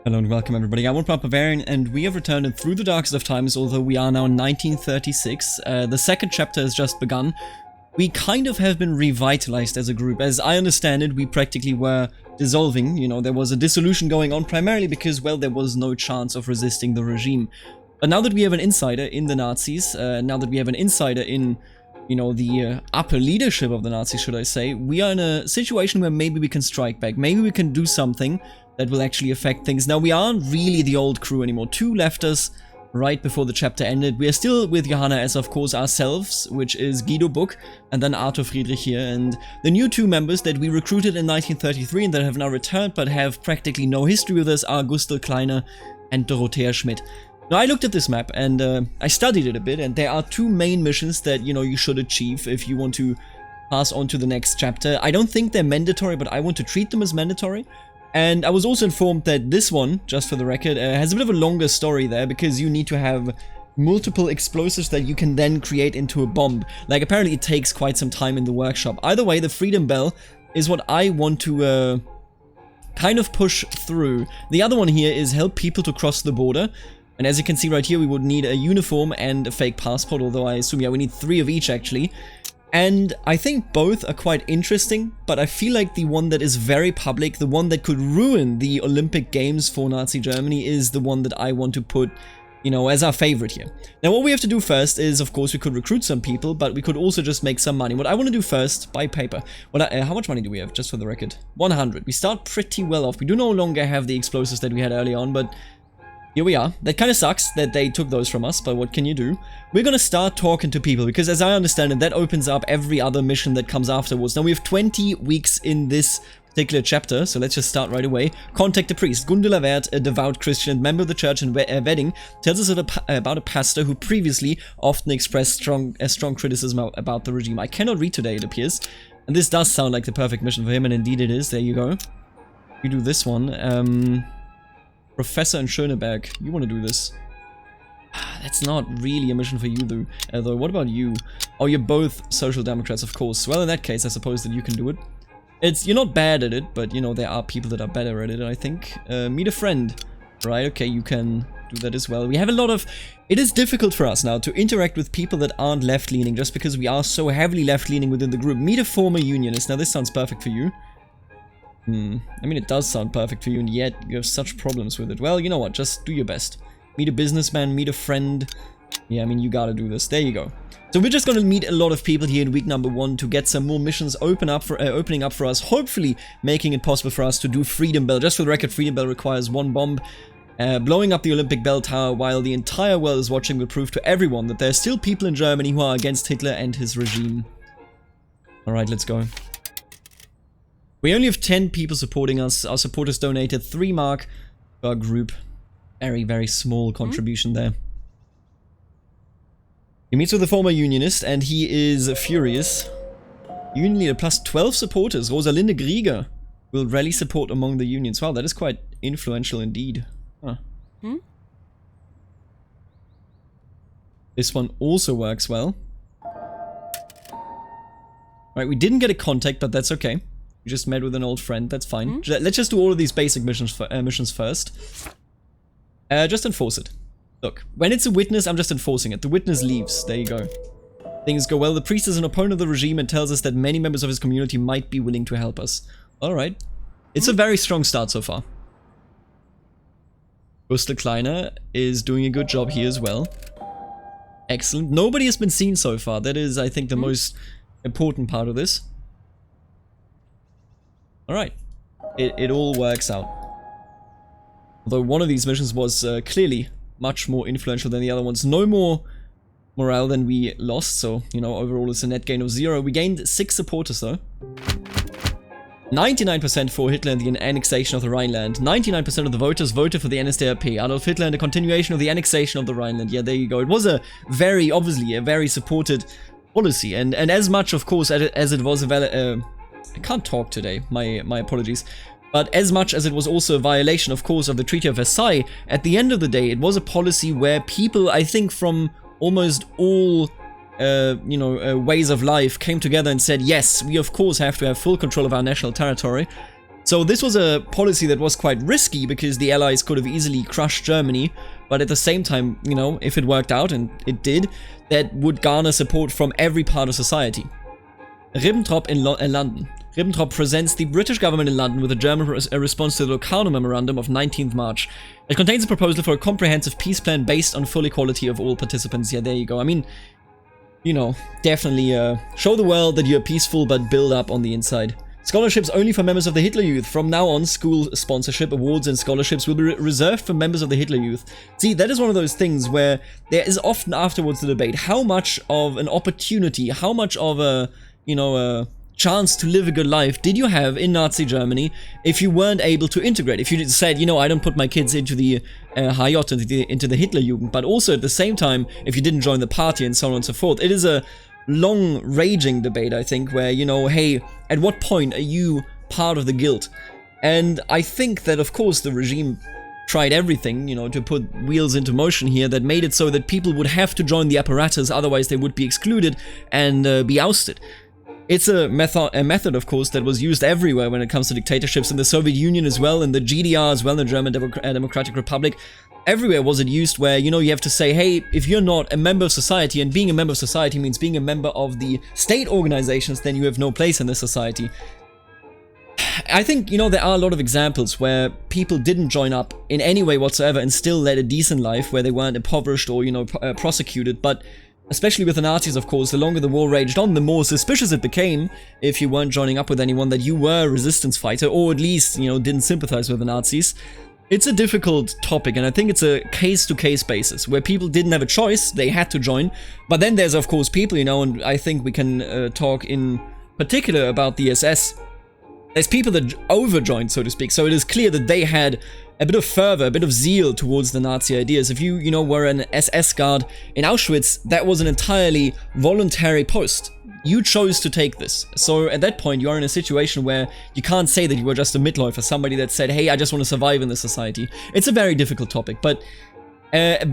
Hello and welcome everybody, I'm Barbarian and we have returned through the darkest of times, although we are now in 1936. The second chapter has just begun. We kind of have been revitalized as a group. As I understand it, we practically were dissolving. You know, there was a dissolution going on primarily because, well, there was no chance of resisting the regime. But now that we have an insider in the Nazis, now that we have an insider in, you know, the upper leadership of the Nazis, should I say, we are in a situation where maybe we can strike back. Maybe we can do something that will actually affect things. Now, we aren't really the old crew anymore. Two left us right before the chapter ended. We are still with Johanna as, of course, ourselves, which is Guido Buck, and then Arthur Friedrich here. And the new two members that we recruited in 1933 and that have now returned but have practically no history with us are Gustl Kleiner and Dorothea Schmidt. Now, I looked at this map and I studied it a bit, and there are two main missions that, you know, you should achieve if you want to pass on to the next chapter. I don't think they're mandatory, but I want to treat them as mandatory. And I was also informed that this one, just for the record, has a bit of a longer story there because you need to have multiple explosives that you can then create into a bomb. Like, apparently it takes quite some time in the workshop. Either way, the Freedom Bell is what I want to kind of push through. The other one here is help people to cross the border. And as you can see right here, we would need a uniform and a fake passport, although I assume, yeah, we need 3 of each actually. And I think both are quite interesting, but I feel like the one that is very public, the one that could ruin the Olympic Games for Nazi Germany, is the one that I want to put, you know, as our favorite here. Now, what we have to do first is, of course, we could recruit some people, but we could also just make some money. What I want to do first, buy paper. How much money do we have, just for the record? 100. We start pretty well off. We do no longer have the explosives that we had early on, but here we are. That kind of sucks that they took those from us, but what can you do? We're gonna start talking to people, because as I understand it, that opens up every other mission that comes afterwards. Now, we have 20 weeks in this particular chapter, so let's just start right away. Contact the priest. Gundula Wert, a devout Christian member of the church in Wedding, tells us about a pastor who previously often expressed strong criticism about the regime. I cannot read today, it appears. And this does sound like the perfect mission for him, and indeed it is. There you go. We do this one. Professor in Schöneberg, you want to do this? That's not really a mission for you, though. What about you? Oh, you're both Social Democrats, of course. Well, in that case, I suppose that you can do it. You're not bad at it, but, you know, there are people that are better at it, I think. Meet a friend. Right, okay, you can do that as well. We have a lot of... It is difficult for us now to interact with people that aren't left-leaning, just because we are so heavily left-leaning within the group. Meet a former unionist. Now, this sounds perfect for you. I mean, it does sound perfect for you, and yet you have such problems with it. Well, you know what? Just do your best. Meet a businessman, meet a friend. Yeah, I mean, you gotta do this. There you go. So we're just gonna meet a lot of people here in week number 1 to get some more missions opening up for us, hopefully making it possible for us to do Freedom Bell. Just for the record, Freedom Bell requires 1 bomb. Blowing up the Olympic Bell Tower while the entire world is watching will prove to everyone that there are still people in Germany who are against Hitler and his regime. Alright, let's go. We only have 10 people supporting us. Our supporters donated 3 mark to our group. Very, very small contribution there. He meets with a former unionist and he is furious. Union leader plus 12 supporters. Rosalinde Grieger will rally support among the unions. Wow, that is quite influential indeed. Huh. This one also works well. Right, we didn't get a contact, but that's okay. We just met with an old friend, that's fine. Let's just do all of these basic missions first. Just enforce it. Look, when it's a witness, I'm just enforcing it. The witness leaves. There you go. Things go well. The priest is an opponent of the regime and tells us that many members of his community might be willing to help us. Alright. It's a very strong start so far. Gustl Kleiner is doing a good job here as well. Excellent. Nobody has been seen so far. That is, I think, the most important part of this. Alright, it all works out. Although one of these missions was clearly much more influential than the other ones. No more morale than we lost, so, you know, overall it's a net gain of 0. We gained 6 supporters though. 99% for Hitler and the annexation of the Rhineland. 99% of the voters voted for the NSDAP. Adolf Hitler and the continuation of the annexation of the Rhineland. Yeah, there you go. It was obviously a very supported policy. And as much, of course, as it was a valid... I can't talk today, my apologies. But as much as it was also a violation, of course, of the Treaty of Versailles, at the end of the day, it was a policy where people, I think, from almost all, ways of life came together and said, yes, we of course have to have full control of our national territory. So this was a policy that was quite risky because the Allies could have easily crushed Germany, but at the same time, you know, if it worked out, and it did, that would garner support from every part of society. Ribbentrop in London. Ribbentrop presents the British government in London with a German response to the Locarno Memorandum of 19th March. It contains a proposal for a comprehensive peace plan based on full equality of all participants. Yeah, there you go. I mean, you know, definitely show the world that you're peaceful, but build up on the inside. Scholarships only for members of the Hitler Youth. From now on, school sponsorship, awards and scholarships will be reserved for members of the Hitler Youth. See, that is one of those things where there is often afterwards the debate. How much of an opportunity, how much of a, you know, a chance to live a good life did you have in Nazi Germany if you weren't able to integrate? If you said, you know, I don't put my kids into the HJ, into the Hitler Jugend, but also at the same time, if you didn't join the party and so on and so forth. It is a long raging debate, I think, where, you know, hey, at what point are you part of the guild? And I think that, of course, the regime tried everything, you know, to put wheels into motion here that made it so that people would have to join the apparatus, otherwise they would be excluded and be ousted. It's a method, of course, that was used everywhere when it comes to dictatorships, in the Soviet Union as well, in the GDR as well, in the German Democratic Republic. Everywhere was it used where, you know, you have to say, hey, if you're not a member of society, and being a member of society means being a member of the state organizations, then you have no place in this society. I think, you know, there are a lot of examples where people didn't join up in any way whatsoever and still led a decent life, where they weren't impoverished or, you know, prosecuted, but especially with the Nazis, of course, the longer the war raged on, the more suspicious it became if you weren't joining up with anyone that you were a resistance fighter, or at least, you know, didn't sympathize with the Nazis. It's a difficult topic, and I think it's a case-to-case basis, where people didn't have a choice, they had to join. But then there's, of course, people, you know, and I think we can talk in particular about the SS. There's people that overjoined, so to speak, so it is clear that they had a bit of fervor, a bit of zeal towards the Nazi ideas. If you know, were an SS guard in Auschwitz, that was an entirely voluntary post. You chose to take this. So at that point, you are in a situation where you can't say that you were just a Mitläufer, somebody that said, hey, I just want to survive in this society. It's a very difficult topic, but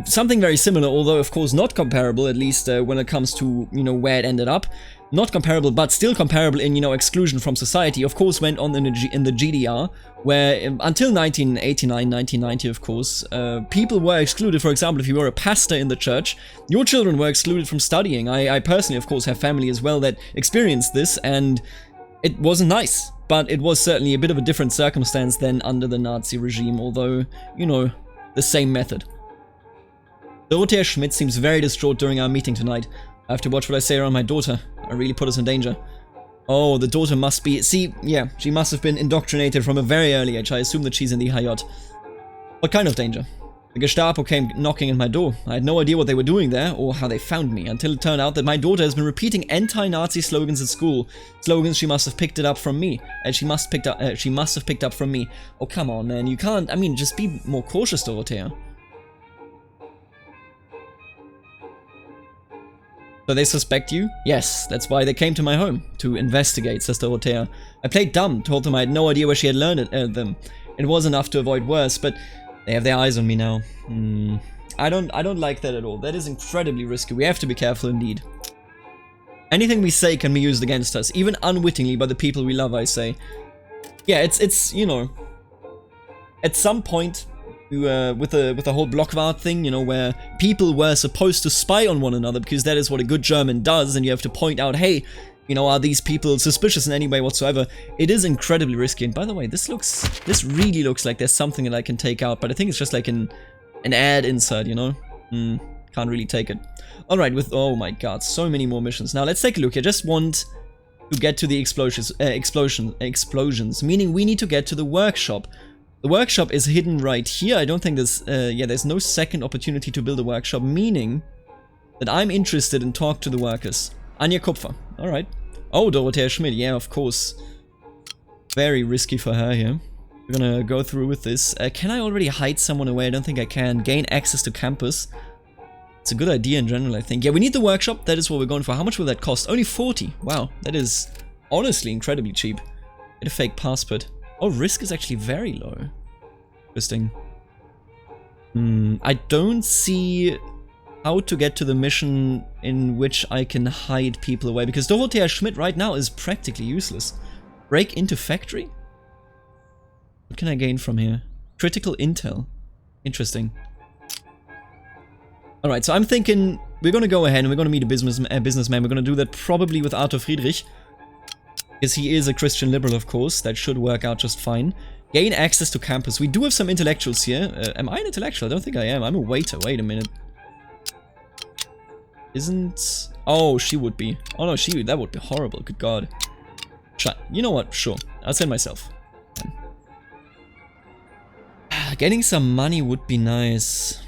something very similar, although of course not comparable, at least when it comes to, you know, where it ended up. Not comparable, but still comparable in, you know, exclusion from society, of course, went on in the GDR, where until 1989, 1990, of course, people were excluded. For example, if you were a pastor in the church, your children were excluded from studying. I personally, of course, have family as well that experienced this, and it wasn't nice. But it was certainly a bit of a different circumstance than under the Nazi regime, although, you know, the same method. Dorothea Schmidt seems very distraught during our meeting tonight. I have to watch what I say around my daughter. I really put us in danger. Oh, the daughter must be... See, yeah, she must have been indoctrinated from a very early age. I assume that she's in the HJ. What kind of danger? The Gestapo came knocking at my door. I had no idea what they were doing there, or how they found me, until it turned out that my daughter has been repeating anti-Nazi slogans at school. Slogans she must have picked it up from me. And she must have picked up from me. Oh, come on, man. You can't... I mean, just be more cautious, Dorothea. So they suspect you? Yes, that's why they came to my home, to investigate, says Dorothea. I played dumb, told them I had no idea where she had learned them. It was enough to avoid worse, but they have their eyes on me now. I don't like that at all. That is incredibly risky. We have to be careful indeed. Anything we say can be used against us, even unwittingly by the people we love, I say. Yeah, it's you know, at some point... with the whole Blockwart thing, you know, where people were supposed to spy on one another, because that is what a good German does, and you have to point out, hey, you know, are these people suspicious in any way whatsoever? It is incredibly risky. And by the way, this really looks like there's something that I can take out, but I think it's just like an ad insert, you know? Can't really take it. Alright, oh my god, so many more missions. Now let's take a look. I just want to get to the explosions, meaning we need to get to the workshop. The workshop is hidden right here. I don't think there's, there's no second opportunity to build a workshop, meaning that I'm interested in talk to the workers. Anja Kupfer, alright. Oh, Dorothea Schmidt, yeah, of course. Very risky for her here. We're gonna go through with this. Can I already hide someone away? I don't think I can. Gain access to campus. It's a good idea in general, I think. Yeah, we need the workshop. That is what we're going for. How much will that cost? Only 40. Wow, that is honestly incredibly cheap. Get a fake passport. Oh, risk is actually very low. Interesting. I don't see how to get to the mission in which I can hide people away, because Dorothea Schmidt right now is practically useless. Break into factory? What can I gain from here? Critical intel. Interesting. Alright, so I'm thinking we're gonna go ahead and we're gonna meet a businessman. We're gonna do that probably with Arthur Friedrich. Because he is a Christian liberal, of course. That should work out just fine. Gain access to campus. We do have some intellectuals here. Am I an intellectual? I don't think I am. I'm a waiter. Wait a minute. Isn't... Oh, she would be. Oh no, that would be horrible. Good God. You know what? Sure. I'll send myself. Getting some money would be nice.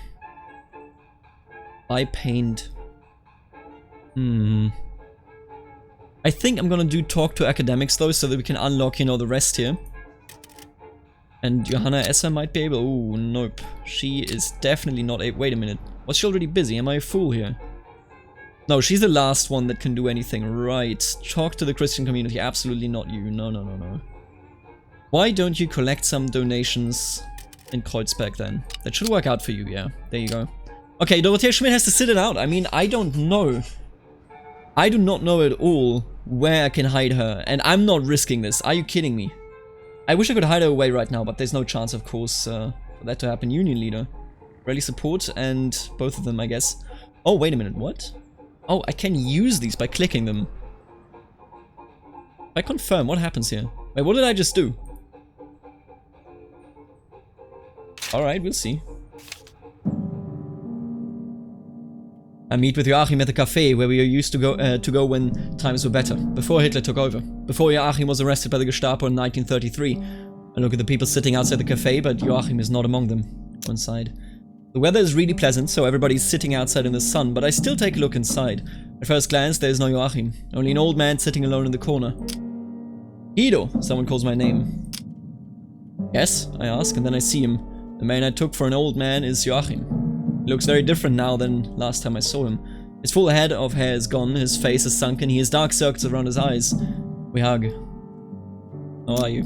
Buy paint. I think I'm gonna do talk to academics though, so that we can unlock, you know, the rest here. And Johanna Esser might be able... Oh, nope. She is definitely not able... Wait a minute. Was she already busy? Am I a fool here? No, she's the last one that can do anything. Right. Talk to the Christian community. Absolutely not you. No, no, no, no. Why don't you collect some donations in Kreuzberg then? That should work out for you, yeah. There you go. Okay, Dorothea Schmidt has to sit it out. I mean, I don't know. I do not know at all where I can hide her. And I'm not risking this. Are you kidding me? I wish I could hide her away right now, but there's no chance, of course, for that to happen. Union leader. Rally support and both of them, I guess. Oh, wait a minute. What? Oh, I can use these by clicking them. If I confirm, what happens here? Wait, what did I just do? Alright, we'll see. I meet with Joachim at the cafe where we used to go when times were better, before Hitler took over, before Joachim was arrested by the Gestapo in 1933. I look at the people sitting outside the cafe, but Joachim is not among them. One side. The weather is really pleasant, so everybody's sitting outside in the sun, but I still take a look inside. At first glance, there's no Joachim, only an old man sitting alone in the corner. Guido, someone calls my name. Yes, I ask, and then I see him. The man I took for an old man is Joachim. He looks very different now than last time I saw him. His full head of hair is gone, his face is sunken, he has dark circles around his eyes. We hug. How are you?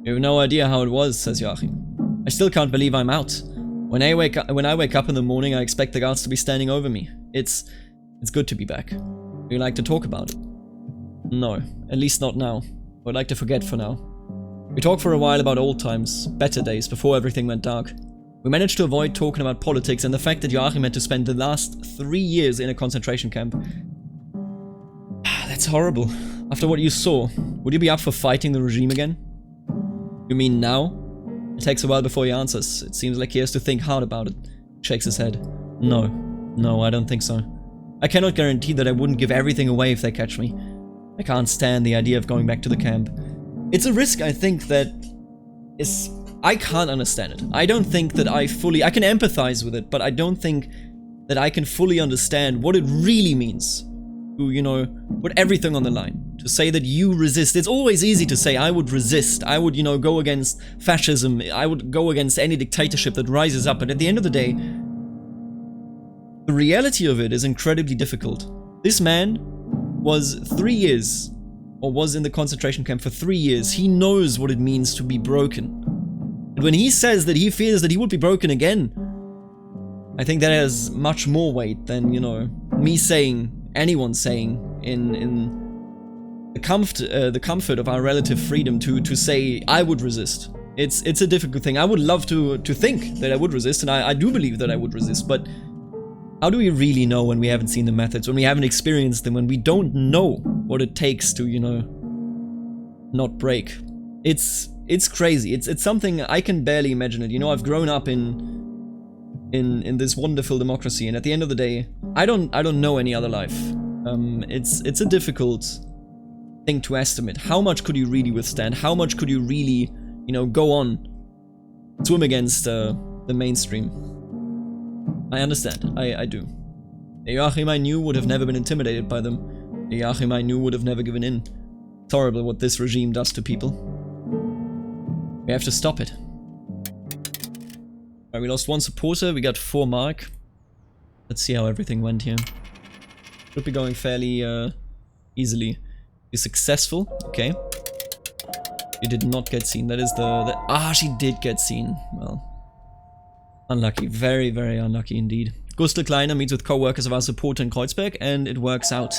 You have no idea how it was, says Joachim. I still can't believe I'm out. When I wake up in the morning, I expect the guards to be standing over me. It's good to be back. Would you like to talk about it? No, at least not now. I would like to forget for now. We talked for a while about old times, better days, before everything went dark. We managed to avoid talking about politics and the fact that Joachim had to spend the last 3 years in a concentration camp. That's horrible. After what you saw, would you be up for fighting the regime again? You mean now? It takes a while before he answers. It seems like he has to think hard about it. He shakes his head. No, I don't think so. I cannot guarantee that I wouldn't give everything away if they catch me. I can't stand the idea of going back to the camp. It's a risk, I think, that is... I can't understand it. I don't think that I can empathize with it, but I don't think that I can fully understand what it really means to, you know, put everything on the line. To say that you resist. It's always easy to say, I would resist. I would, you know, go against fascism. I would go against any dictatorship that rises up. But at the end of the day, the reality of it is incredibly difficult. This man was 3 years, or was in the concentration camp for 3 years. He knows what it means to be broken. And when he says that he fears that he would be broken again, I think that has much more weight than, you know, me saying, anyone saying in the comfort of our relative freedom to say, I would resist. It's a difficult thing. I would love to think that I would resist, and I do believe that I would resist, but how do we really know when we haven't seen the methods, when we haven't experienced them, when we don't know what it takes to, you know, not break? It's crazy. It's something I can barely imagine it. You know, I've grown up in this wonderful democracy, and at the end of the day, I don't know any other life. It's a difficult thing to estimate. How much could you really withstand? How much could you really, you know, go on, swim against the mainstream? I understand. I do. The Joachim I knew would have never been intimidated by them. The Joachim I knew would have never given in. It's horrible what this regime does to people. We have to stop it. Alright, we lost 1 supporter, we got 4 mark. Let's see how everything went here. Should be going fairly easily. Be successful, okay. You did not get seen, that is she did get seen. Well, unlucky, very, very unlucky indeed. Gustl Kleiner meets with co-workers of our supporter in Kreuzberg, and it works out.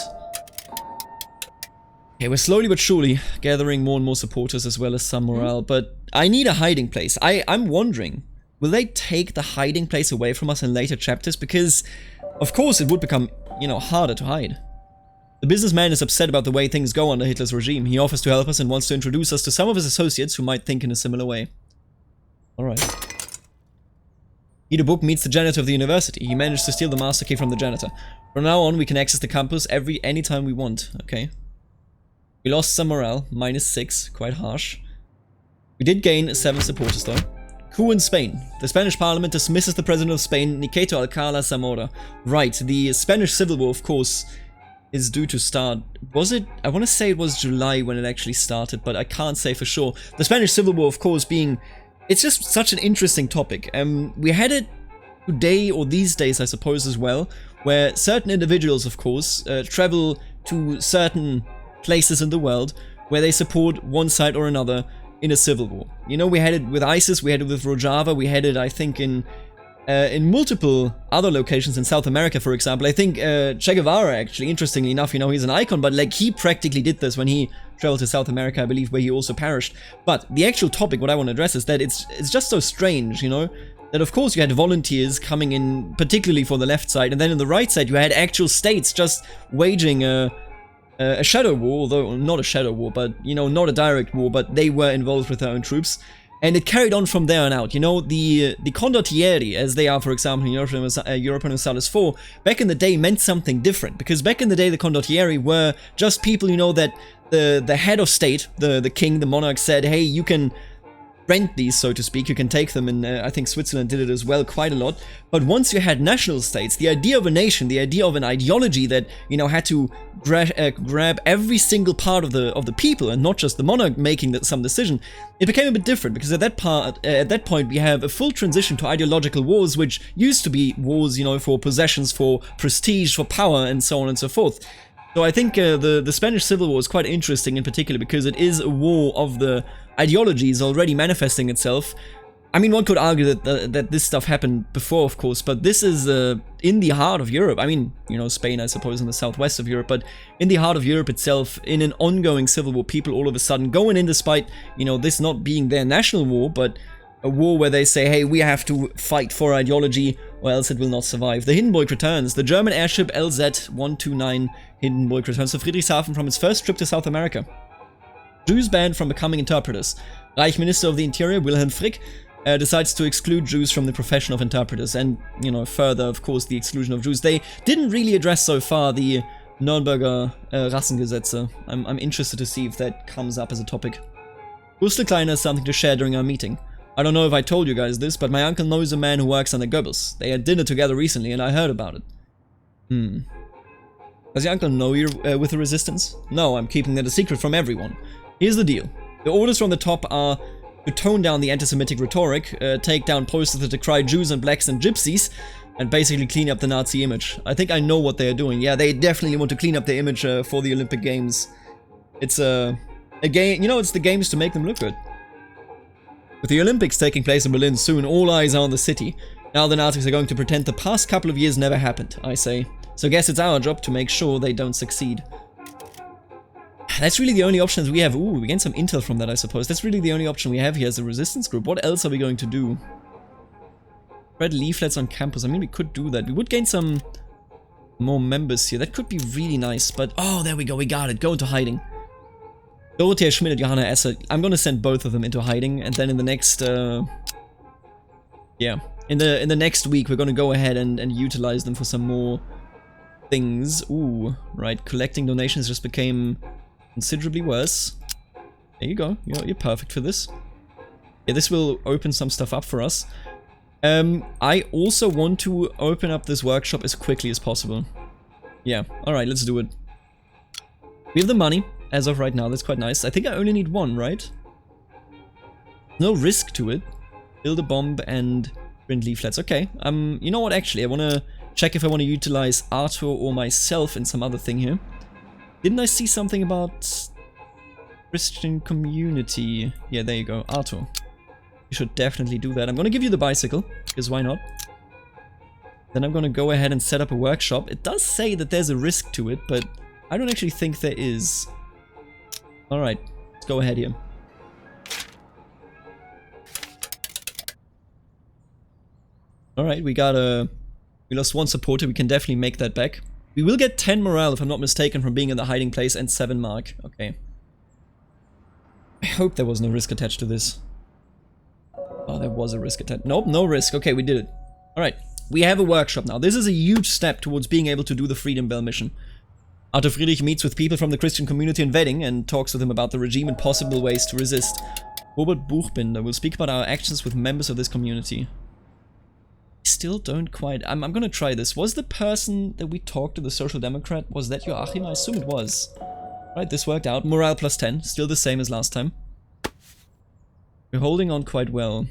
Okay, we're slowly but surely gathering more and more supporters as well as some morale, but I need a hiding place. I'm wondering, will they take the hiding place away from us in later chapters? Because, of course, it would become, you know, harder to hide. The businessman is upset about the way things go under Hitler's regime. He offers to help us and wants to introduce us to some of his associates who might think in a similar way. Alright. Guido Book meets the janitor of the university. He managed to steal the master key from the janitor. From now on, we can access the campus anytime we want. Okay. We lost some morale, -6, quite harsh. We did gain 7 supporters though. Coup in Spain. The Spanish parliament dismisses the president of Spain, Niceto Alcala Zamora. Right, the Spanish Civil War, of course, is due to start. Was it? I want to say it was July when it actually started, but I can't say for sure. The Spanish Civil War, of course, being... It's just such an interesting topic. We had it today, or these days, I suppose, as well, where certain individuals, of course, travel to certain places in the world where they support one side or another in a civil war. You know, we had it with ISIS, we had it with Rojava, we had it, I think, in multiple other locations in South America, for example. I think Che Guevara, actually, interestingly enough, you know, he's an icon, but like he practically did this when he traveled to South America, I believe, where he also perished. But the actual topic, what I want to address, is that it's just so strange, you know, that of course you had volunteers coming in, particularly for the left side, and then on the right side you had actual states just waging a shadow war, although not a shadow war, but, you know, not a direct war, but they were involved with their own troops. And it carried on from there on out. You know, the condottieri, as they are, for example, in Europa Universalis 4, back in the day meant something different. Because back in the day, the condottieri were just people, you know, that the head of state, the king, the monarch, said, hey, you can rent these, so to speak, you can take them, and I think Switzerland did it as well quite a lot. But once you had national states, the idea of a nation, the idea of an ideology that, you know, had to grab every single part of the people and not just the monarch making some decision, it became a bit different, because at that point we have a full transition to ideological wars, which used to be wars, you know, for possessions, for prestige, for power, and so on and so forth. So I think the Spanish Civil War is quite interesting in particular because it is a war of the ideologies already manifesting itself. I mean, one could argue that this stuff happened before, of course, but this is in the heart of Europe. I mean, you know, Spain, I suppose, in the southwest of Europe, but in the heart of Europe itself, in an ongoing civil war, people all of a sudden going in despite, you know, this not being their national war, but a war where they say, hey, we have to fight for ideology or else it will not survive. The Hindenburg returns. The German airship LZ-129 Hindenburg returns to Friedrichshafen from its first trip to South America. Jews banned from becoming interpreters. Reich Minister of the Interior Wilhelm Frick decides to exclude Jews from the profession of interpreters, and, you know, further, of course, the exclusion of Jews. They didn't really address so far the Nürnberger Rassengesetze. I'm interested to see if that comes up as a topic. Gustl Kleiner has something to share during our meeting. I don't know if I told you guys this, but my uncle knows a man who works under Goebbels. They had dinner together recently and I heard about it. Does your uncle know you're with the resistance? No, I'm keeping that a secret from everyone. Here's the deal. The orders from the top are to tone down the anti-Semitic rhetoric, take down posters that decry Jews and blacks and gypsies, and basically clean up the Nazi image. I think I know what they're doing. Yeah, they definitely want to clean up the image for the Olympic Games. It's a game, you know, it's the games to make them look good. With the Olympics taking place in Berlin soon, all eyes are on the city. Now the Nazis are going to pretend the past couple of years never happened, I say. So guess it's our job to make sure they don't succeed. That's really the only options we have. Ooh, we gained some intel from that, I suppose. That's really the only option we have here as a resistance group. What else are we going to do? Spread leaflets on campus. I mean, we could do that. We would gain some more members here. That could be really nice, but... Oh, there we go. We got it. Go into hiding. Dorothea Schmidt and Johanna Esser. I'm gonna send both of them into hiding, and then in the next, yeah, in the next week we're gonna go ahead and utilize them for some more things. Ooh, right, collecting donations just became considerably worse. There you go, you're perfect for this. Yeah, this will open some stuff up for us. I also want to open up this workshop as quickly as possible. Yeah, alright, let's do it. We have the money. As of right now, that's quite nice. I think I only need one, right? No risk to it. Build a bomb and print leaflets. Okay, you know what, actually, I want to check if I want to utilize Arthur or myself in some other thing here. Didn't I see something about Christian community? Yeah, there you go, Arthur. You should definitely do that. I'm going to give you the bicycle, because why not? Then I'm going to go ahead and set up a workshop. It does say that there's a risk to it, but I don't actually think there is. Alright, let's go ahead here. Alright, we lost 1 supporter, we can definitely make that back. We will get 10 morale, if I'm not mistaken, from being in the hiding place, and 7 mark. Okay. I hope there was no risk attached to this. Oh, there was a risk attached. Nope, no risk. Okay, we did it. Alright, we have a workshop now. This is a huge step towards being able to do the Freedom Bell mission. Arthur Friedrich meets with people from the Christian community in Wedding and talks with them about the regime and possible ways to resist. Robert Buchbinder will speak about our actions with members of this community. Still don't quite... I'm gonna try this. Was the person that we talked to, the Social Democrat, was that Joachim? I assume it was. Right, this worked out. Morale plus 10. Still the same as last time. We're holding on quite well.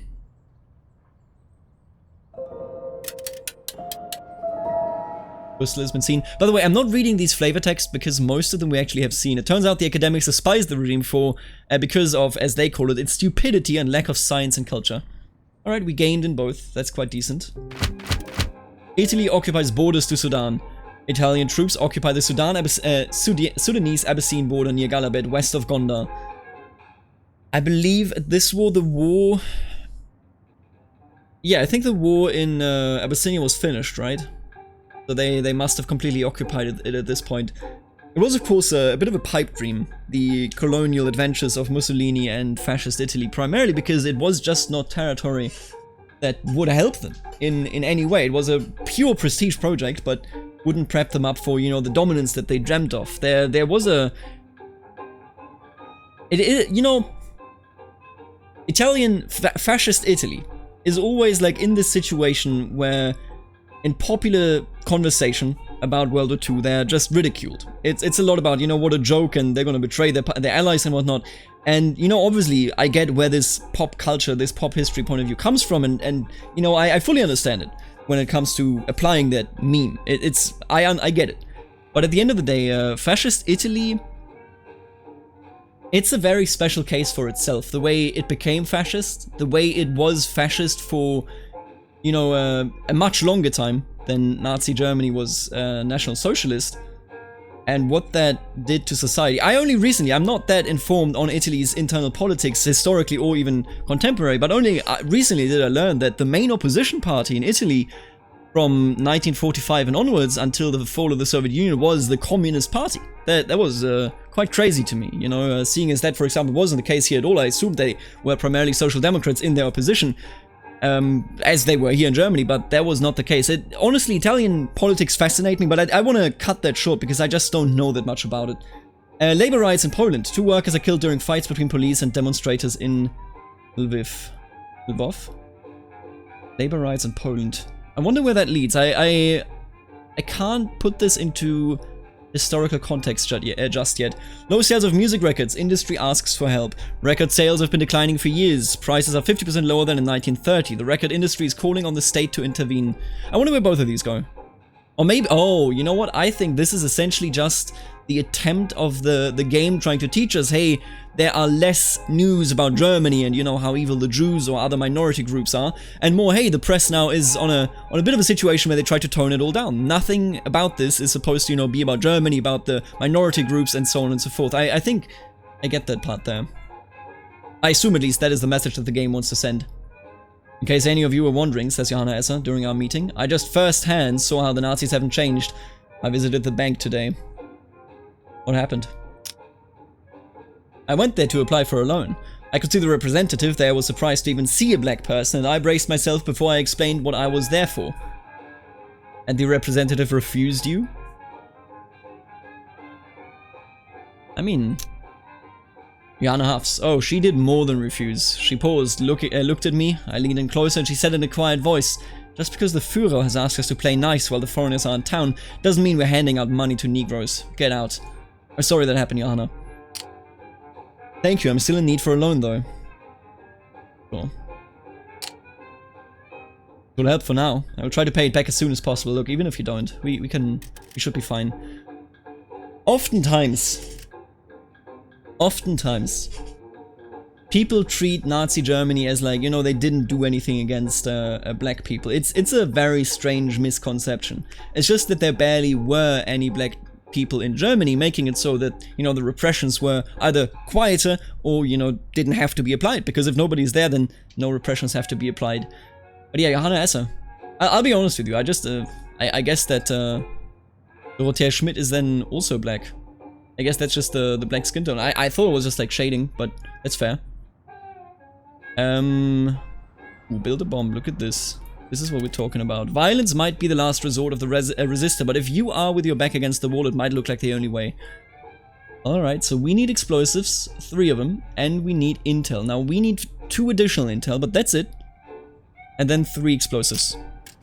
Bristol has been seen. By the way, I'm not reading these flavor texts because most of them we actually have seen. It turns out the academics despise the regime for, because of, as they call it, its stupidity and lack of science and culture. Alright, we gained in both. That's quite decent. Italy occupies borders to Sudan. Italian troops occupy the Sudanese Abyssine border near Galabed, west of Gondar. I believe at this war, the war... Yeah, I think the war in Abyssinia was finished, right? So they must have completely occupied it at this point. It was, of course, a bit of a pipe dream, the colonial adventures of Mussolini and fascist Italy, primarily because it was just not territory that would help them in any way. It was a pure prestige project, but wouldn't prep them up for, you know, the dominance that they dreamt of. There was a... you know, Italian, fascist Italy is always, like, in this situation where, in popular conversation about World War II, they're just ridiculed. It's a lot about, you know, what a joke, and they're gonna betray their allies and whatnot. And, you know, obviously, I get where this pop culture, this pop history point of view comes from, and you know, I fully understand it when it comes to applying that meme. I get it. But at the end of the day, fascist Italy, it's a very special case for itself. The way it became fascist, the way it was fascist for, you know, a much longer time than Nazi Germany was National Socialist, and what that did to society. I'm not that informed on Italy's internal politics, historically or even contemporary, but only recently did I learn that the main opposition party in Italy from 1945 and onwards until the fall of the Soviet Union was the Communist Party. That was quite crazy to me, you know, seeing as that, for example, wasn't the case here at all. I assumed they were primarily Social Democrats in their opposition, as they were here in Germany, but that was not the case. Honestly, Italian politics fascinate me, but I want to cut that short because I just don't know that much about it. Labor riots in Poland. 2 workers are killed during fights between police and demonstrators in Lviv. Lvov? Labor riots in Poland. I wonder where that leads. I can't put this into historical context just yet. Low sales of music records. Industry asks for help. Record sales have been declining for years. Prices are 50% lower than in 1930. The record industry is calling on the state to intervene. I wonder where both of these go. Or maybe... Oh, you know what? I think this is essentially just the attempt of the game trying to teach us, hey, there are less news about Germany and, you know, how evil the Jews or other minority groups are, and more, hey, the press now is on a bit of a situation where they try to tone it all down. Nothing about this is supposed to, you know, be about Germany, about the minority groups and so on and so forth. I think I get that part there. I assume at least that is the message that the game wants to send. In case any of you were wondering, says Johanna Esser during our meeting, I just firsthand saw how the Nazis haven't changed. I visited the bank today. What happened? I went there to apply for a loan. I could see the representative there, was surprised to even see a black person, and I braced myself before I explained what I was there for. And the representative refused you? I mean... Johanna huffs. Oh, she did more than refuse. She paused, looked at me, I leaned in closer, and she said in a quiet voice, just because the Führer has asked us to play nice while the foreigners are in town, doesn't mean we're handing out money to Negroes. Get out. I'm sorry that happened, Johanna. Thank you, I'm still in need for a loan, though. Cool. Will help for now. I will try to pay it back as soon as possible. Look, even if you don't, we should be fine. Oftentimes, people treat Nazi Germany as, like, you know, they didn't do anything against black people. It's a very strange misconception. It's just that there barely were any black people in Germany, making it so that, you know, the repressions were either quieter or, you know, didn't have to be applied, because if nobody's there, then no repressions have to be applied. But yeah, Johanna Esser, I'll be honest with you, I just, I guess that, Dorothea Schmidt is then also black. I guess that's just the black skin tone. I thought it was just like shading, but that's fair. We'll build a bomb, look at this. This is what we're talking about. Violence might be the last resort of the resistor, but if you are with your back against the wall, it might look like the only way. Alright, so we need explosives, 3 of them, and we need intel. Now, we need 2 additional intel, but that's it. And then 3 explosives.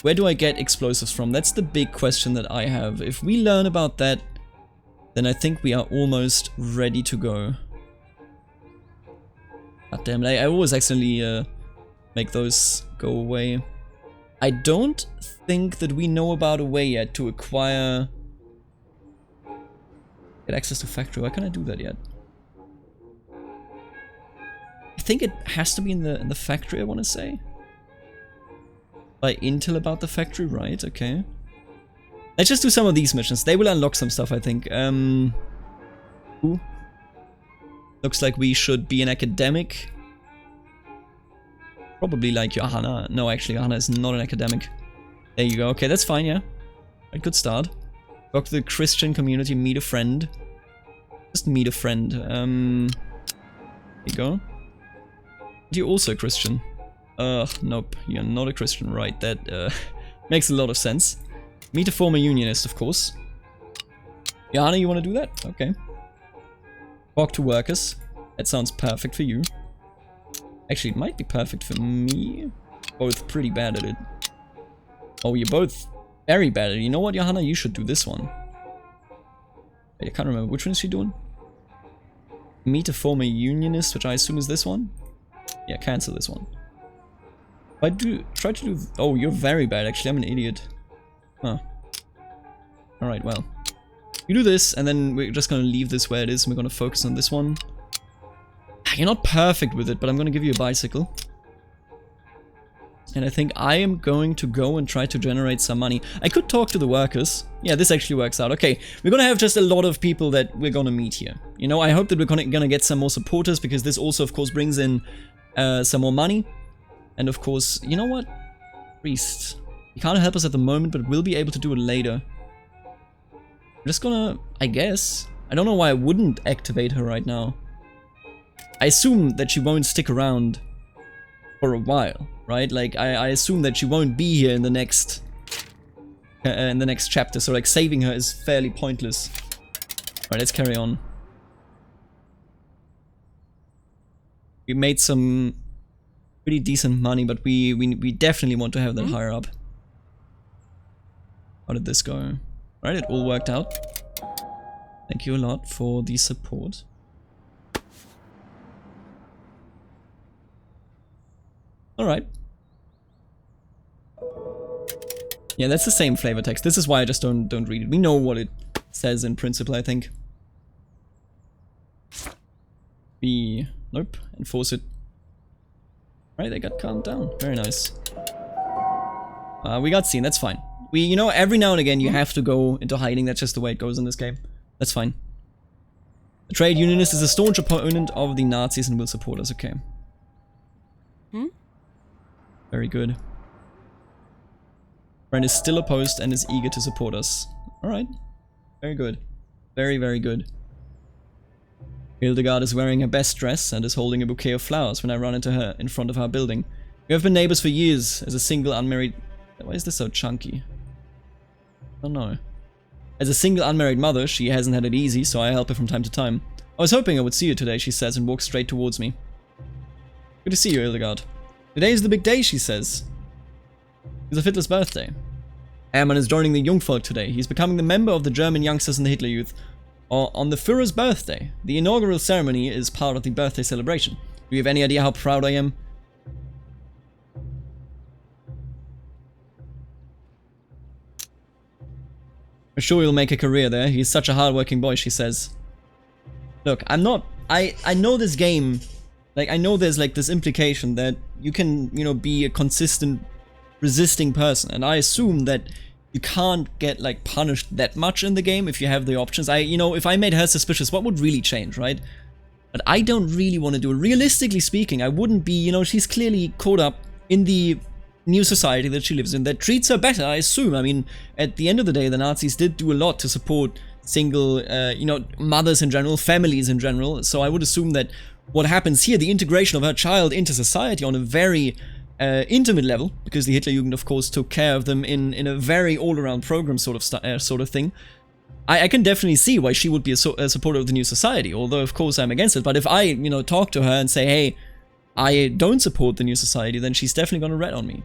Where do I get explosives from? That's the big question that I have. If we learn about that, then I think we are almost ready to go. God damn it, I always accidentally make those go away. I don't think that we know about a way yet to acquire... Get access to factory. Why can't I do that yet? I think it has to be in the factory, I want to say. By intel about the factory, right? Okay. Let's just do some of these missions. They will unlock some stuff, I think. Ooh. Looks like we should be an academic. Probably like Johanna. No, actually, Johanna is not an academic. There you go. Okay, that's fine, yeah. A good start. Talk to the Christian community, meet a friend. Just meet a friend. There you go. You're also a Christian. Nope, you're not a Christian, right? That makes a lot of sense. Meet a former unionist, of course. Johanna, you want to do that? Okay. Talk to workers. That sounds perfect for you. Actually, it might be perfect for me. Both pretty bad at it. Oh, you're both very bad at it. You know what, Johanna? You should do this one. Wait, I can't remember. Which one is she doing? Meet a former unionist, which I assume is this one? Yeah, cancel this one. I do try to do... Oh, you're very bad, actually. I'm an idiot. Huh. Alright, well. You do this, and then we're just gonna leave this where it is, and we're gonna focus on this one. You're not perfect with it, but I'm gonna give you a bicycle. And I think I am going to go and try to generate some money. I could talk to the workers. Yeah, this actually works out. Okay, we're gonna have just a lot of people that we're gonna meet here. You know, I hope that we're gonna get some more supporters, because this also, of course, brings in some more money. And of course, you know what? Priest. He can't help us at the moment, but we'll be able to do it later. I'm just gonna... I guess. I don't know why I wouldn't activate her right now. I assume that she won't stick around for a while, right? Like, I assume that she won't be here in the next chapter, so like saving her is fairly pointless. Alright, let's carry on. We made some pretty decent money, but we definitely want to have that higher up. How did this go? Alright, it all worked out. Thank you a lot for the support. Alright. Yeah, that's the same flavor text. This is why I just don't read it. We know what it says in principle, I think. Nope, enforce it. Right, they got calmed down. Very nice. We got seen, that's fine. You know, every now and again you have to go into hiding. That's just the way it goes in this game. That's fine. The trade unionist is a staunch opponent of the Nazis and will support us. Okay. Very good. Friend is still opposed and is eager to support us. Alright. Very good. Very, very good. Hildegard is wearing her best dress and is holding a bouquet of flowers when I run into her in front of our building. We have been neighbors for years as a single unmarried... Why is this so chunky? I don't know. As a single unmarried mother, she hasn't had it easy, so I help her from time to time. I was hoping I would see you today, she says, and walks straight towards me. Good to see you, Hildegard. Today is the big day, she says. It's a Hitler's birthday. Hermann is joining the Jungvolk today. He's becoming the member of the German youngsters in the Hitler Youth. On the Führer's birthday. The inaugural ceremony is part of the birthday celebration. Do you have any idea how proud I am? I'm sure he'll make a career there. He's such a hard-working boy, she says. Look, I'm not... I know this game... Like, I know there's, like, this implication that you can, you know, be a consistent, resisting person. And I assume that you can't get, like, punished that much in the game if you have the options. You know, if I made her suspicious, what would really change, right? But I don't really want to do it. Realistically speaking, I wouldn't be, you know, she's clearly caught up in the new society that she lives in that treats her better, I assume. I mean, at the end of the day, the Nazis did do a lot to support single, mothers in general, families in general. So I would assume that what happens here, the integration of her child into society on a very intimate level, because the Hitlerjugend, of course, took care of them in a very all-around program sort of thing. I can definitely see why she would be a supporter of the new society, although, of course, I'm against it. But if I, talk to her and say, hey, I don't support the new society, then she's definitely gonna rat on me.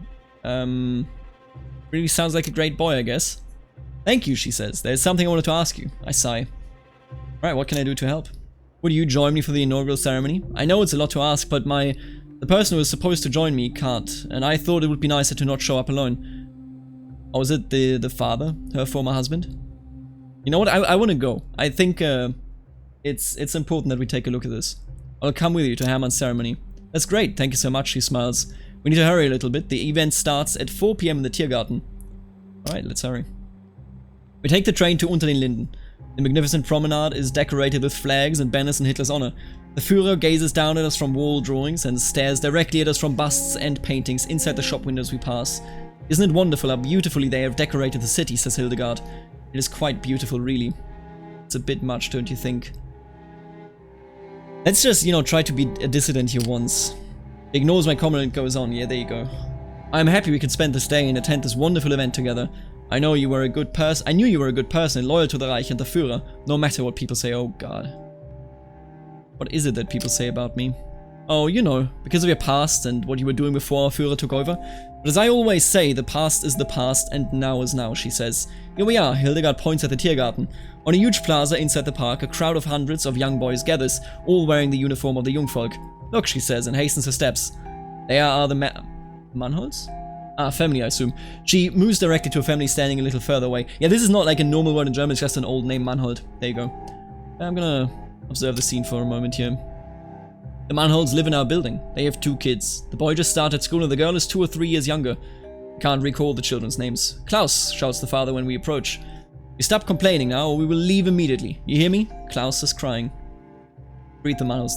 Really sounds like a great boy, I guess. Thank you, she says. There's something I wanted to ask you. I sigh. Alright, what can I do to help? Would you join me for the inaugural ceremony? I know it's a lot to ask, but the person who was supposed to join me can't, and I thought it would be nicer to not show up alone. Oh, is it the father? Her former husband? You know what? I want to go. I think it's important that we take a look at this. I'll come with you to Hermann's ceremony. That's great, thank you so much, she smiles. We need to hurry a little bit. The event starts at 4 PM in the Tiergarten. Alright, let's hurry. We take the train to Unter den Linden. The magnificent promenade is decorated with flags and banners in Hitler's honor. The Führer gazes down at us from wall drawings and stares directly at us from busts and paintings inside the shop windows we pass. Isn't it wonderful how beautifully they have decorated the city, says Hildegard. It is quite beautiful, really. It's a bit much, don't you think? Let's just, try to be a dissident here once. Ignores my comment and goes on. Yeah, there you go. I'm happy we could spend this day and attend this wonderful event together. I know you were a good person. I knew you were a good person and loyal to the Reich and the Führer, no matter what people say. Oh god. What is it that people say about me? Oh, because of your past and what you were doing before our Führer took over. But as I always say, the past is the past and now is now, she says. Here we are, Hildegard points at the Tiergarten. On a huge plaza inside the park, a crowd of hundreds of young boys gathers, all wearing the uniform of the Jungvolk. Look, she says, and hastens her steps. They are the Mannholz? Ah, family, I assume. She moves directly to a family standing a little further away. Yeah, this is not like a normal word in German, it's just an old name, Mannhold. There you go. I'm gonna observe the scene for a moment here. The Mannholz live in our building. They have 2 kids. The boy just started school and the girl is 2 or 3 years younger. Can't recall the children's names. Klaus, shouts the father when we approach. You stop complaining now or we will leave immediately. You hear me? Klaus is crying. Read the Mannholz.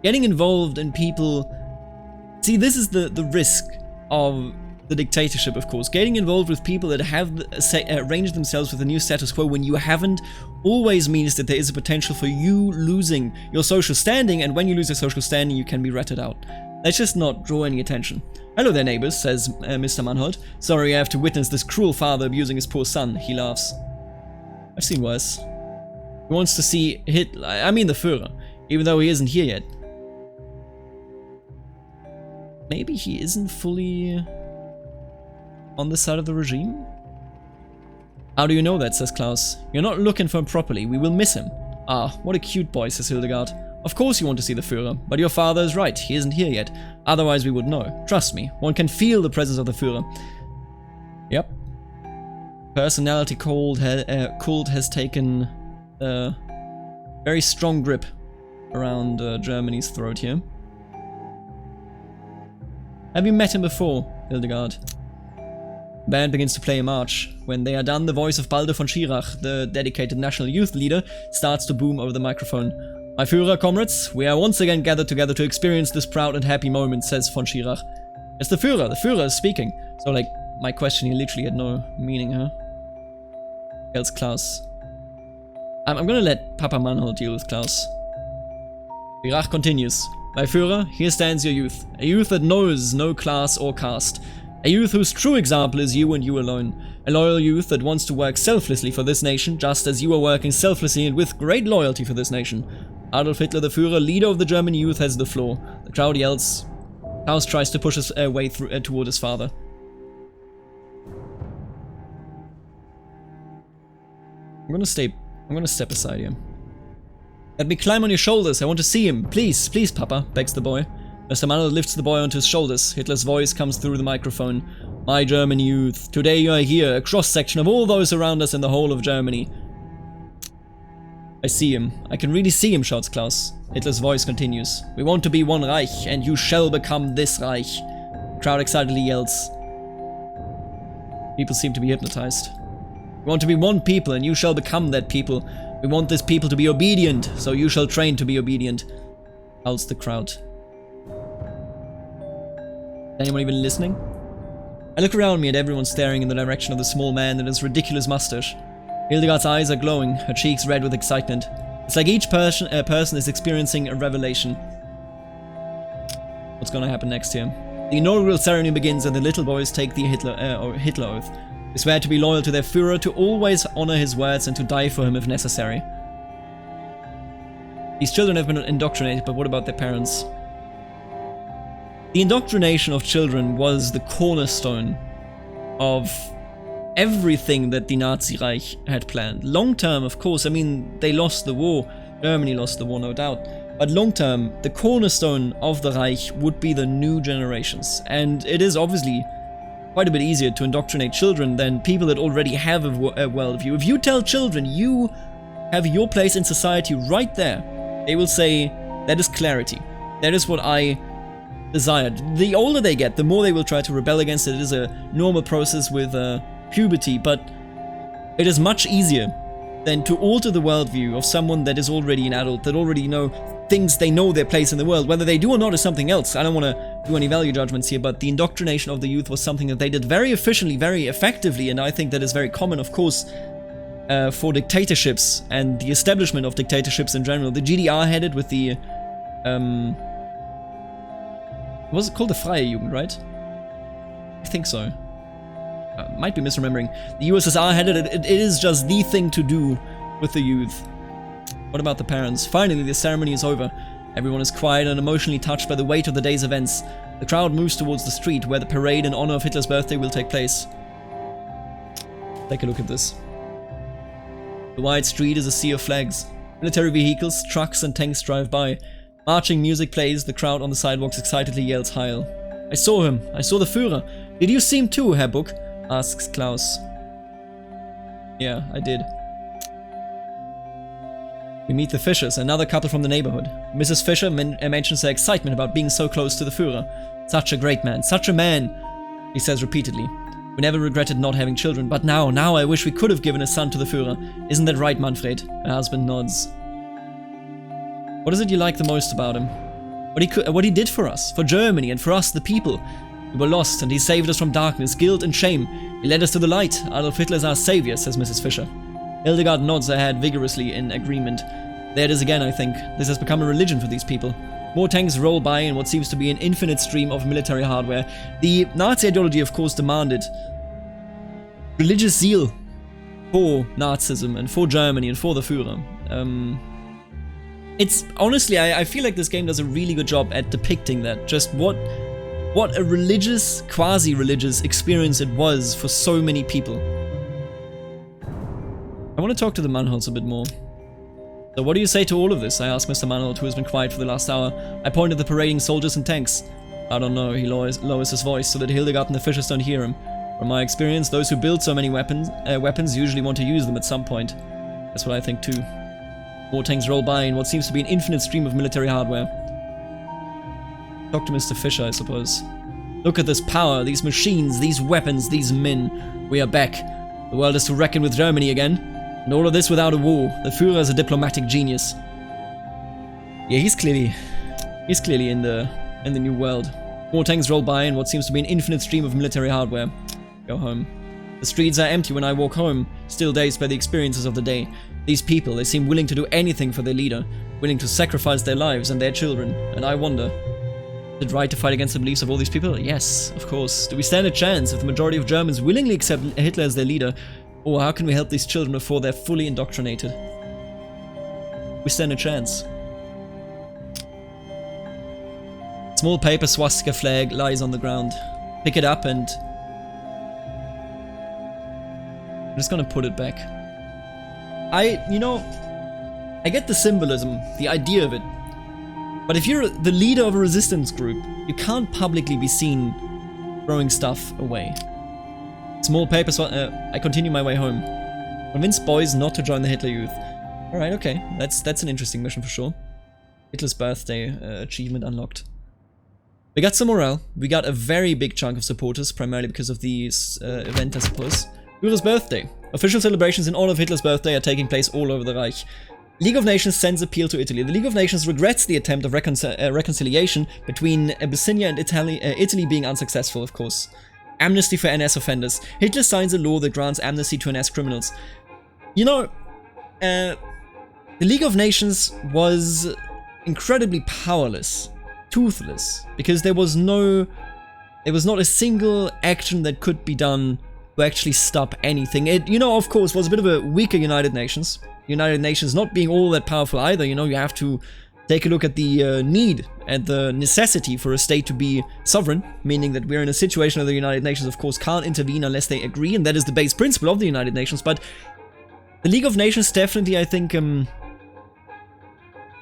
Getting involved in people... See, this is the risk of the dictatorship, of course. Getting involved with people that have arranged themselves with a new status quo when you haven't always means that there is a potential for you losing your social standing, and when you lose your social standing, you can be ratted out. Let's just not draw any attention. Hello there, neighbors, says Mr. Mannhold. Sorry I have to witness this cruel father abusing his poor son. He laughs. I've seen worse. He wants to see Hitler, I mean the Führer, even though he isn't here yet. Maybe he isn't fully on the side of the regime? How do you know that, says Klaus. You're not looking for him properly, we will miss him. Ah, what a cute boy, says Hildegard. Of course you want to see the Führer, but your father is right, he isn't here yet. Otherwise we would know. Trust me, one can feel the presence of the Führer. Yep. Personality cult has taken a very strong grip around Germany's throat here. Have you met him before, Hildegard? The band begins to play a march. When they are done, the voice of Baldur von Schirach, the dedicated national youth leader, starts to boom over the microphone. My Führer, comrades, we are once again gathered together to experience this proud and happy moment, says von Schirach. It's the Führer is speaking. So, like, my question here literally had no meaning, huh? Yells Klaus. I'm gonna let Papa Mannhold deal with Klaus. Schirach continues. My Führer, here stands your youth. A youth that knows no class or caste. A youth whose true example is you and you alone. A loyal youth that wants to work selflessly for this nation, just as you are working selflessly and with great loyalty for this nation. Adolf Hitler, the Führer, leader of the German youth, has the floor. The crowd yells. Klaus tries to push his way through, toward his father. I'm gonna step aside here. Let me climb on your shoulders, I want to see him. Please, please, Papa, begs the boy. Mr. Mannhold lifts the boy onto his shoulders. Hitler's voice comes through the microphone. My German youth, today you are here, a cross-section of all those around us in the whole of Germany. I see him. I can really see him, shouts Klaus. Hitler's voice continues. We want to be one Reich, and you shall become this Reich. The crowd excitedly yells. People seem to be hypnotized. We want to be one people, and you shall become that people. We want this people to be obedient, so you shall train to be obedient. Howls the crowd. Anyone even listening? I look around me and everyone's staring in the direction of the small man and his ridiculous mustache. Hildegard's eyes are glowing, her cheeks red with excitement. It's like each person is experiencing a revelation. What's gonna happen next here? The inaugural ceremony begins and the little boys take the Hitler oath. They swear to be loyal to their Führer, to always honor his words and to die for him if necessary. These children have been indoctrinated, but what about their parents? The indoctrination of children was the cornerstone of everything that the Nazi Reich had planned. Long term, of course, I mean, they lost the war. Germany lost the war, no doubt. But long term, the cornerstone of the Reich would be the new generations. And it is obviously quite a bit easier to indoctrinate children than people that already have a worldview. If you tell children you have your place in society right there, they will say, that is clarity. That is what I desired. The older they get, the more they will try to rebel against it. It is a normal process with puberty, but it is much easier than to alter the worldview of someone that is already an adult, that already thinks they know their place in the world. Whether they do or not is something else. I don't want to do any value judgments here, but the indoctrination of the youth was something that they did very efficiently, very effectively, and I think that is very common, of course, for dictatorships and the establishment of dictatorships in general. The GDR had it with the was it called the Freie Jugend, right? I think so. Might be misremembering. The USSR had it. It is just the thing to do with the youth. What about the parents? Finally, the ceremony is over. Everyone is quiet and emotionally touched by the weight of the day's events. The crowd moves towards the street where the parade in honor of Hitler's birthday will take place. Take a look at this. The wide street is a sea of flags. Military vehicles, trucks and tanks drive by. Marching music plays, the crowd on the sidewalks excitedly yells Heil. I saw him. I saw the Führer. Did you see him too, Herr Buck? Asks Klaus. Yeah, I did. We meet the Fischers, another couple from the neighborhood. Mrs. Fischer mentions her excitement about being so close to the Führer. Such a great man, such a man, he says repeatedly. We never regretted not having children, but now I wish we could have given a son to the Führer. Isn't that right, Manfred? Her husband nods. What is it you like the most about him? What he did for us, for Germany, and for us, the people. We were lost, and he saved us from darkness, guilt, and shame. He led us to the light. Adolf Hitler is our savior, says Mrs. Fischer. Hildegard nods her head vigorously in agreement. There it is again, I think. This has become a religion for these people. More tanks roll by in what seems to be an infinite stream of military hardware. The Nazi ideology, of course, demanded religious zeal for Nazism and for Germany and for the Führer. It's honestly, I feel like this game does a really good job at depicting that. Just what a religious, quasi-religious experience it was for so many people. I want to talk to the Mannholz a bit more. So what do you say to all of this? I ask Mr. Mannholz, who has been quiet for the last hour. I point at the parading soldiers and tanks. I don't know, he lowers his voice so that Hildegard and the Fischers don't hear him. From my experience, those who build so many weapons usually want to use them at some point. That's what I think too. More tanks roll by in what seems to be an infinite stream of military hardware. Talk to Mr. Fischer, I suppose. Look at this power, these machines, these weapons, these men. We are back. The world is to reckon with Germany again. And all of this without a war. The Führer is a diplomatic genius. Yeah, he's clearly in the new world. More tanks roll by in what seems to be an infinite stream of military hardware. Go home. The streets are empty when I walk home, still dazed by the experiences of the day. These people, they seem willing to do anything for their leader, willing to sacrifice their lives and their children, and I wonder, is it right to fight against the beliefs of all these people? Yes, of course. Do we stand a chance if the majority of Germans willingly accept Hitler as their leader? Or how can we help these children before they're fully indoctrinated? We stand a chance. Small paper swastika flag lies on the ground. Pick it up and... I'm just gonna put it back. I get the symbolism, the idea of it. But if you're the leader of a resistance group, you can't publicly be seen throwing stuff away. Small paper I continue my way home. Convince boys not to join the Hitler Youth. Alright, okay. That's an interesting mission for sure. Hitler's birthday achievement unlocked. We got some morale. We got a very big chunk of supporters, primarily because of the event, I suppose. Führer's birthday. Official celebrations in honor of Hitler's birthday are taking place all over the Reich. League of Nations sends appeal to Italy. The League of Nations regrets the attempt of reconciliation between Abyssinia and Italy being unsuccessful, of course. Amnesty for NS offenders. Hitler signs a law that grants amnesty to NS criminals. You know, the League of Nations was incredibly powerless, toothless, because there was not a single action that could be done to actually stop anything. It, you know, of course, was a bit of a weaker United Nations. United Nations not being all that powerful either. You know, you have to take a look at the need and the necessity for a state to be sovereign, meaning that we're in a situation where the United Nations, of course, can't intervene unless they agree, and that is the base principle of the United Nations. But the League of Nations definitely, I think,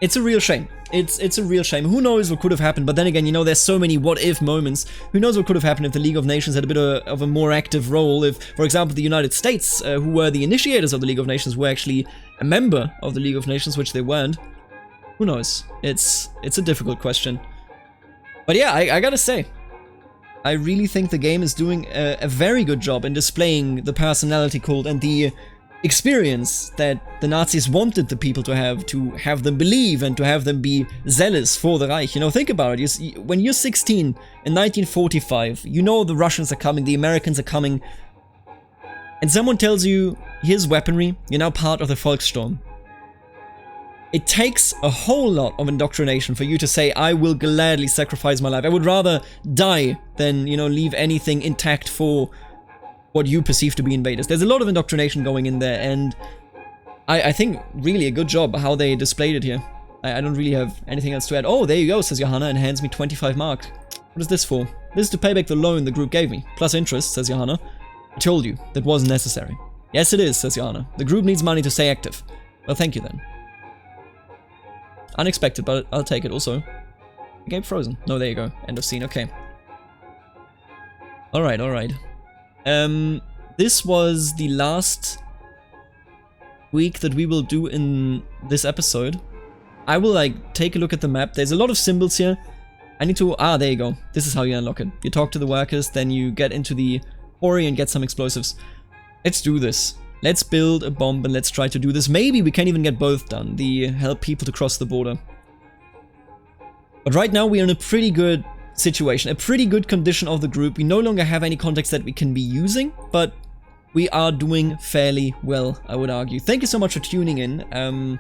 it's a real shame. It's a real shame. Who knows what could have happened, but then again, you know, there's so many what-if moments. Who knows what could have happened if the League of Nations had a bit of a more active role, if, for example, the United States, who were the initiators of the League of Nations, were actually a member of the League of Nations, which they weren't. Who knows? It's a difficult question. But yeah, I gotta say, I really think the game is doing a very good job in displaying the personality cult and the experience that the Nazis wanted the people to have them believe and to have them be zealous for the Reich. You know, think about it. When you're 16 in 1945, you know the Russians are coming, the Americans are coming, and someone tells you, here's weaponry, you're now part of the Volkssturm. It takes a whole lot of indoctrination for you to say, I will gladly sacrifice my life. I would rather die than, you know, leave anything intact for what you perceive to be invaders. There's a lot of indoctrination going in there, and I think really a good job how they displayed it here. I don't really have anything else to add. Oh, there you go, says Johanna, and hands me 25 mark. What is this for? This is to pay back the loan the group gave me, plus interest, says Johanna. I told you, that wasn't necessary. Yes, it is, says Johanna. The group needs money to stay active. Well, thank you then. Unexpected, but I'll take it also. Game frozen. No, there you go. End of scene, okay. Alright, alright. This was the last week that we will do in this episode. I will, like, take a look at the map. There's a lot of symbols here. I need to... Ah, there you go. This is how you unlock it. You talk to the workers, then you get into the quarry and get some explosives. Let's do this. Let's build a bomb and let's try to do this. Maybe we can even get both done. The help people to cross the border. But right now we are in a pretty good situation, a pretty good condition of the group. We no longer have any contacts that we can be using, but we are doing fairly well, I would argue. Thank you so much for tuning in.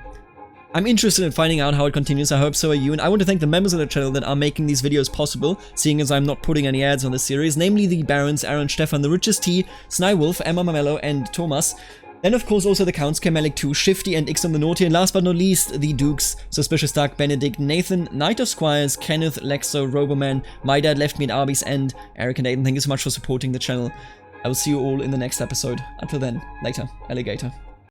I'm interested in finding out how it continues. I hope so are you. And I want to thank the members of the channel that are making these videos possible, seeing as I'm not putting any ads on this series, namely the Barons, Aaron, Stefan, the Richest T, Snywolf, Emma Mamello, and Thomas. Then of course also the Counts, Kemelik 2, Shifty, and Ixom the Naughty, and last but not least, the Dukes, Suspicious Dark, Benedict, Nathan, Knight of Squires, Kenneth, Lexo, Roboman, My Dad Left Me at Arby's, and Eric and Aiden. Thank you so much for supporting the channel. I will see you all in the next episode. Until then, later, alligator.